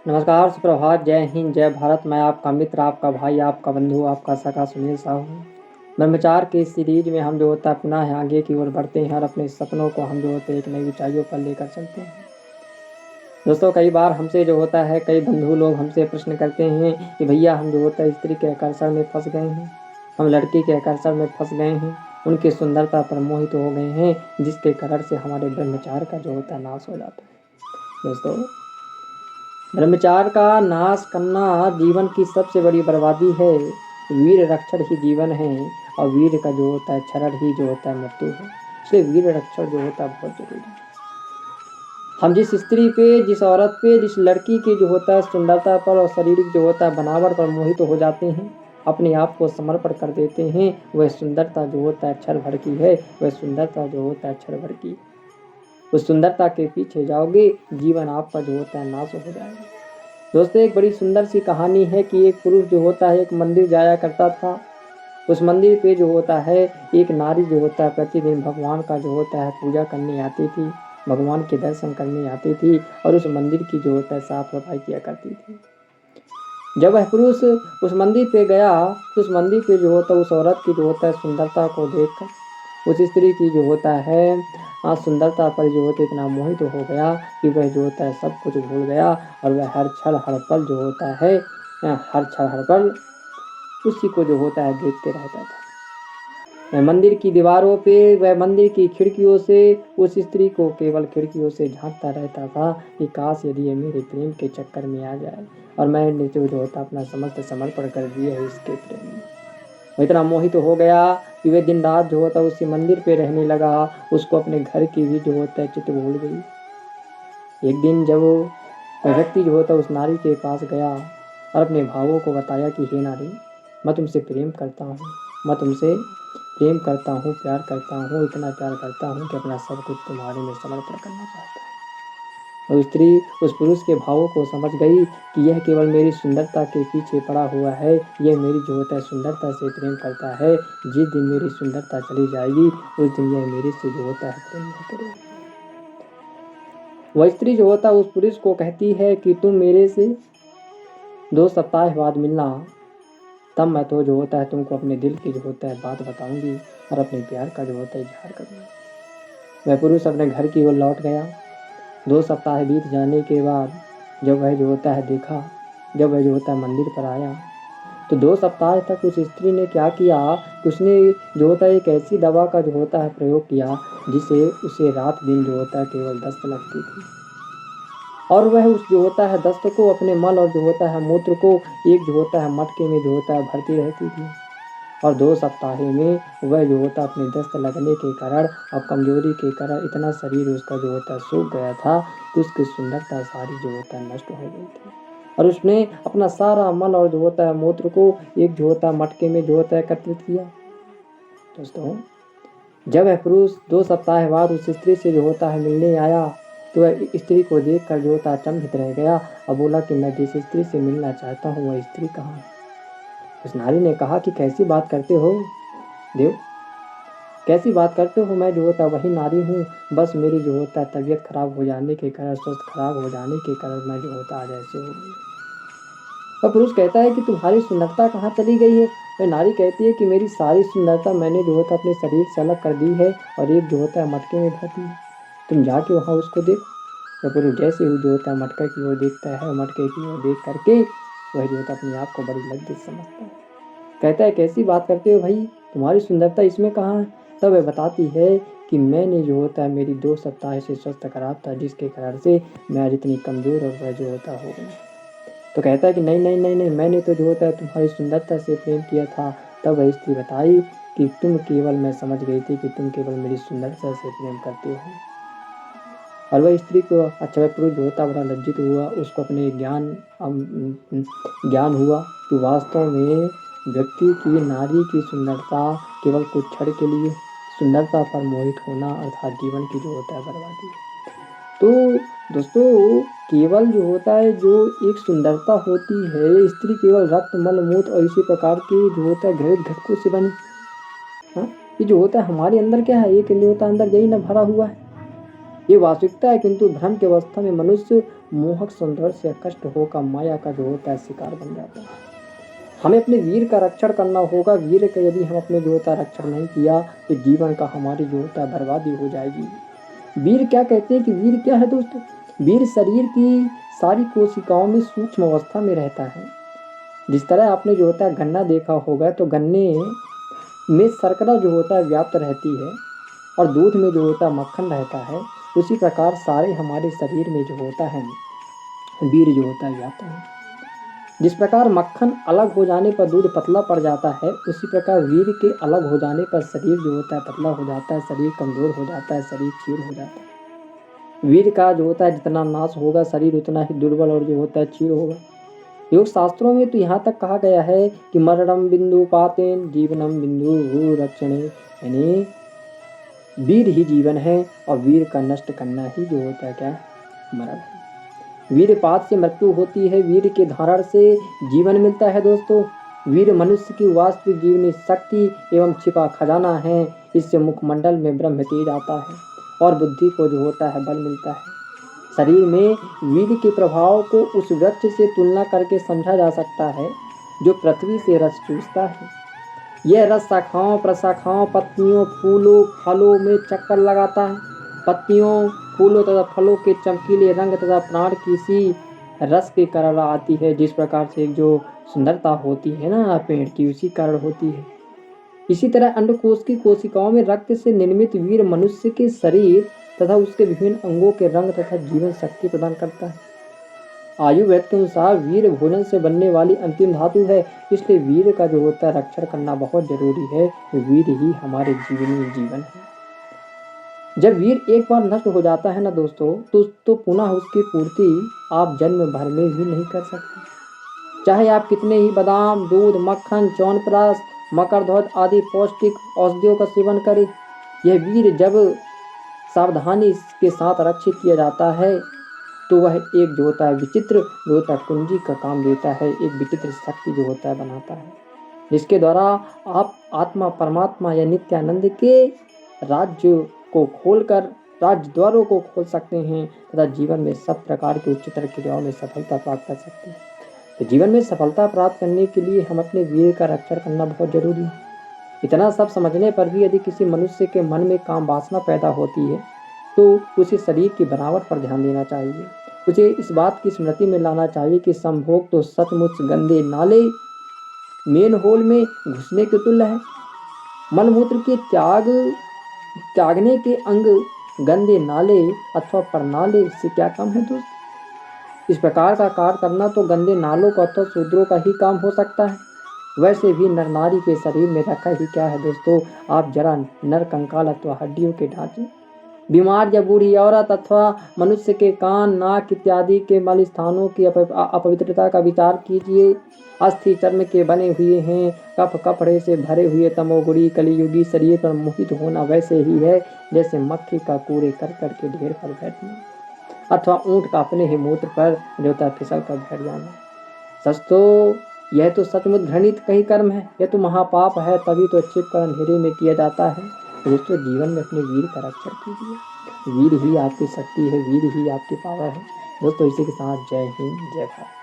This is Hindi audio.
नमस्कार, सुप्रभात, जय हिंद, जय भारत। मैं आपका मित्र, आपका भाई, आपका बंधु, आपका सखा सुनील साहू हूँ। ब्रह्मचार के सीरीज में हम जो होता है पुनः आगे की ओर बढ़ते हैं और अपने सपनों को हम जो होते हैं एक नई ऊंचाइयों पर लेकर चलते हैं। दोस्तों, कई बार हमसे जो होता है कई बंधु लोग हमसे प्रश्न करते हैं कि भैया हम जो होता है स्त्री के आकर्षण में फंस गए हैं, हम लड़की के आकर्षण में फंस गए हैं, उनकी सुंदरता पर मोहित हो गए हैं, जिसके कारण से हमारे ब्रह्मचार का जो होता है नाश हो जाता है। दोस्तों, ब्रह्मचार का नाश करना जीवन की सबसे बड़ी बर्बादी है। वीर रक्षण ही जीवन है और वीर का जो होता है क्षरण ही जो होता है मृत्यु है। इसलिए वीर रक्षण जो होता है बहुत जरूरी है। हम जिस स्त्री पे, जिस औरत पे, जिस लड़की की जो होता है सुंदरता पर और शारीरिक जो होता है बनावट पर मोहित हो जाते हैं, अपने आप को समर्पण कर देते हैं, वह सुंदरता जो होता है क्षण भर की है, वह सुंदरता जो होता है क्षण भर की। उस सुंदरता के पीछे जाओगे, जीवन आपका जो होता है नाश हो जाएगा। दोस्तों, एक बड़ी सुंदर सी कहानी है कि एक पुरुष जो होता है एक मंदिर जाया करता था। उस मंदिर पे जो होता है एक नारी जो होता है प्रतिदिन भगवान का जो होता है पूजा करने आती थी, भगवान के दर्शन करने आती थी और उस मंदिर की जो होता है साफ सफाई किया करती थी। जब वह पुरुष उस मंदिर पे गया तो उस मंदिर पे जो होता है उस औरत की जो होता है सुंदरता को देखकर उस स्त्री की जो होता है सुंदरता पर जो होता है इतना मोहित हो गया कि वह जो होता है सब कुछ भूल गया और वह हर क्षण हर पल जो होता है हर क्षण हर पल उसी को जो होता है देखते रहता था। वह मंदिर की दीवारों पे, वह मंदिर की खिड़कियों से उस स्त्री को केवल खिड़कियों से झांकता रहता था कि काश यदि ये मेरे प्रेम के चक्कर में आ जाए और मैंने जो होता अपना समस्त समर्पण कर दिया है इसके प्रेम में। वो इतना मोहित हो गया कि वह दिन रात जो होता उसी मंदिर पे रहने लगा। उसको अपने घर की भी जो होता है चित भूल गई। एक दिन जब वह व्यक्ति जो होता उस नारी के पास गया और अपने भावों को बताया कि हे नारी, मैं तुमसे प्रेम करता हूँ, मैं तुमसे प्रेम करता हूँ, प्यार करता हूँ, इतना प्यार करता हूँ कि अपना सब कुछ तुम्हारे में समर्पण करना चाहता हूँ। और स्त्री उस पुरुष के भावों को समझ गई कि यह केवल मेरी सुंदरता के पीछे पड़ा हुआ है, यह मेरी जो होता है सुंदरता से प्रेम करता है। जिस दिन मेरी सुंदरता चली जाएगी उस दिन यह मेरे से जो होता है प्रेम नहीं करेगा। वह स्त्री जो होता है उस पुरुष को कहती है कि तुम मेरे से 2 सप्ताह बाद मिलना, तब मैं तो जो होता है तुमको अपने दिल की जो होता है बात बताऊंगी और अपने प्यार का जो होता है इजहार करूंगी। वह पुरुष अपने घर की ओर लौट गया। 2 सप्ताह बीत जाने के बाद जब वह जो होता है देखा, जब वह जो होता है मंदिर पर आया तो 2 सप्ताह तक उस स्त्री ने क्या किया कि उसने जो होता है एक ऐसी दवा का जो होता है प्रयोग किया जिसे उसे रात दिन जो होता है केवल दस्त लगती थी और वह उस जो होता है दस्त को अपने मल और जो होता है मूत्र को एक जो होता है मटके में जो होता है भरती रहती थी और 2 सप्ताह में वह जो होता अपने दस्त लगने के कारण और कमजोरी के कारण इतना शरीर उसका जो होता है सूख गया था कि उसकी सुंदरता सारी जो होता है नष्ट हो गई थी और उसने अपना सारा मल और जो होता है मूत्र को एक जो होता है मटके में जो होता है एकत्रित किया। दोस्तों, जब वह पुरुष 2 सप्ताह बाद उस स्त्री से जो होता है मिलने आया तो वह स्त्री को देखकर जो होता अचंभित रह गया और बोला कि मैं जिस स्त्री से मिलना चाहता हूँ वह स्त्री कहाँ है। उस नारी ने कहा कि कैसी बात करते हो देव, कैसी बात करते हो, मैं जो होता वही नारी हूँ, बस मेरी जो होता है तबीयत खराब हो जाने के कारण, स्वास्थ्य खराब हो जाने के कारण मैं जो होता आज ऐसे हो गई। और पुरुष कहता है कि तुम्हारी सुंदरता कहाँ चली गई है। वह नारी कहती है कि मेरी सारी सुंदरता मैंने जो होता अपने शरीर से अलग कर दी है और एक जो होता है मटके में भर दी है, तुम जाके वहाँ उसको देखो। वह पुरुष जैसे ही जो होता है मटके की ओर देखता है, मटके की ओर देख करके वह जो होता अपने आप को बड़ी लज्जित समझता है। कहता है कैसी बात करते हो भाई, तुम्हारी सुंदरता इसमें कहाँ है। तब वह बताती है कि मैंने जो होता है मेरी 2 सप्ताह से स्वास्थ्य खराब था जिसके कारण से मैं आज इतनी कमज़ोर और वह जो होता हो गई। तो कहता है कि नहीं नहीं नहीं नहीं, मैंने तो जो होता है तुम्हारी सुंदरता से प्रेम किया था। तब वह स्त्री बताई कि तुम केवल, मैं समझ गई थी कि तुम केवल मेरी सुंदरता से प्रेम करते हो। और वह स्त्री को अच्छा वह पुरुष जो होता बड़ा लज्जित हुआ, उसको अपने ज्ञान हुआ कि वास्तव में व्यक्ति की नारी की सुंदरता केवल कुछ क्षण के लिए, सुंदरता पर मोहित होना अर्थात जीवन की जो होता है बर्बादी। तो दोस्तों, केवल जो होता है जो एक सुंदरता होती है, स्त्री केवल रक्त मल मूत्र और इसी प्रकार के जो होता है घृत घटकों से बनी। हाँ, ये जो होता है हमारे अंदर क्या है, एक जो होता है अंदर यही ना भरा हुआ है। ये वास्तविकता है, किंतु भ्रम की अवस्था में मनुष्य मोहक सौंदर्य से कष्ट होकर माया का जो होता है शिकार बन जाता है। हमें अपने वीर का रक्षण करना होगा। वीर का यदि हम अपने जो होता है रक्षण नहीं किया तो जीवन का हमारी जो होता है बर्बादी हो जाएगी। वीर क्या कहते हैं कि वीर क्या है दोस्तों? वीर शरीर की सारी कोशिकाओं में सूक्ष्म अवस्था में रहता है। जिस तरह आपने जो होता है गन्ना देखा होगा, तो गन्ने में शर्करा जो होता है व्याप्त रहती है और दूध में जो होता है मक्खन रहता है। उसी प्रकार सारे हमारे शरीर में जो होता है वीर जो होता है व्याप्त है। जिस प्रकार मक्खन अलग हो जाने पर दूध पतला पड़ जाता है, उसी प्रकार वीर के अलग हो जाने पर शरीर जो होता है पतला हो जाता है, शरीर कमजोर हो जाता है, शरीर क्षीण हो जाता है। वीर का जो होता है जितना नाश होगा, शरीर उतना ही दुर्बल और जो होता है क्षीण होगा। योग शास्त्रों में तो यहाँ तक कहा गया है कि मरणम बिंदु पातेन जीवनम बिंदु रक्षणे, यानी वीर ही जीवन है और वीर का नष्ट करना ही जो होता है क्या मरण है। वीरपात से मृत्यु होती है, वीर के धारण से जीवन मिलता है दोस्तों। वीर मनुष्य की वास्तविक जीवनी शक्ति एवं छिपा खजाना है। इससे मुखमंडल में ब्रह्म तेज आता है और बुद्धि को जो होता है बल मिलता है। शरीर में वीर के प्रभाव को उस वृक्ष से तुलना करके समझा जा सकता है जो पृथ्वी से रस चूसता है। यह रस शाखाओं प्रशाखाओं पत्तियों फूलों फलों में चक्कर लगाता है। पत्तियों फूलों तथा फलों के चमकीले रंग तथा प्राण की सी रस के कारण आती है। जिस प्रकार से एक जो सुंदरता होती है ना पेड़ की, उसी कारण होती है। इसी तरह अंडकोश की कोशिकाओं में रक्त से निर्मित वीर मनुष्य के शरीर तथा उसके विभिन्न अंगों के रंग तथा जीवन शक्ति प्रदान करता है। आयुर्वेद के अनुसार वीर भोजन से बनने वाली अंतिम धातु है, इसलिए वीर का जो होता है रक्षण करना बहुत जरूरी है। वीर ही हमारे जीवन है। जब वीर एक बार नष्ट हो जाता है ना दोस्तों, तो पुनः उसकी पूर्ति आप जन्म भर में भी नहीं कर सकते। चाहे आप कितने ही बादाम दूध मक्खन च्यवनप्राश मकरध्वज आदि पौष्टिक औषधियों का सेवन करें, यह वीर जब सावधानी के साथ रक्षित किया जाता है तो वह एक जो होता है विचित्र जो होता है कुंजी का काम देता है, एक विचित्र शक्ति जो होता है बनाता है, जिसके द्वारा आप आत्मा परमात्मा या नित्यानंद के राज्य को खोलकर राज्य द्वारों को खोल सकते हैं तथा जीवन में सब प्रकार की उच्चतर क्रियाओं में सफलता प्राप्त कर सकते हैं। तो जीवन में सफलता प्राप्त करने के लिए हम अपने वीर का रक्षण करना बहुत जरूरी है। इतना सब समझने पर भी यदि किसी मनुष्य के मन में काम वासना पैदा होती है तो उसे शरीर की बनावट पर ध्यान देना चाहिए। उसे इस बात की स्मृति में लाना चाहिए कि संभोग तो सचमुच गंदे नाले मेन होल में घुसने के तुल्य है। मलमूत्र के त्यागने के अंग गंदे नाले अथवा परनाले से क्या काम है दोस्त? इस प्रकार का कार्य करना तो गंदे नालों का अथवा शूद्रों का ही काम हो सकता है। वैसे भी नर नारी के शरीर में रखा ही क्या है दोस्तों? आप जरा नर कंकाल अथवा हड्डियों के ढांचे, बीमार या बूढ़ी औरत अथवा मनुष्य के कान नाक इत्यादि के मल स्थानों की अपवित्रता का विचार कीजिए। अस्थि चर्म के बने हुए हैं, कफ कपड़े से भरे हुए तमोगुणी कलियुगी शरीर पर मोहित होना वैसे ही है जैसे मक्खी का कूड़े कर के ढेर पर बैठना अथवा ऊंट का अपने ही मूत्र पर जोता फिसल कर बैठ जाना। सच तो यह तो सचमुच घृणित कहीं कर्म है, यह तो महापाप है, तभी तो छिप कर अंधेरे में किया जाता है। दोस्तों जीवन में अपने वीर का रक्षण कीजिए। वीर ही आपकी शक्ति है, वीर ही आपकी पावर है। दोस्तों इसी के साथ जय हिंद जय भारत।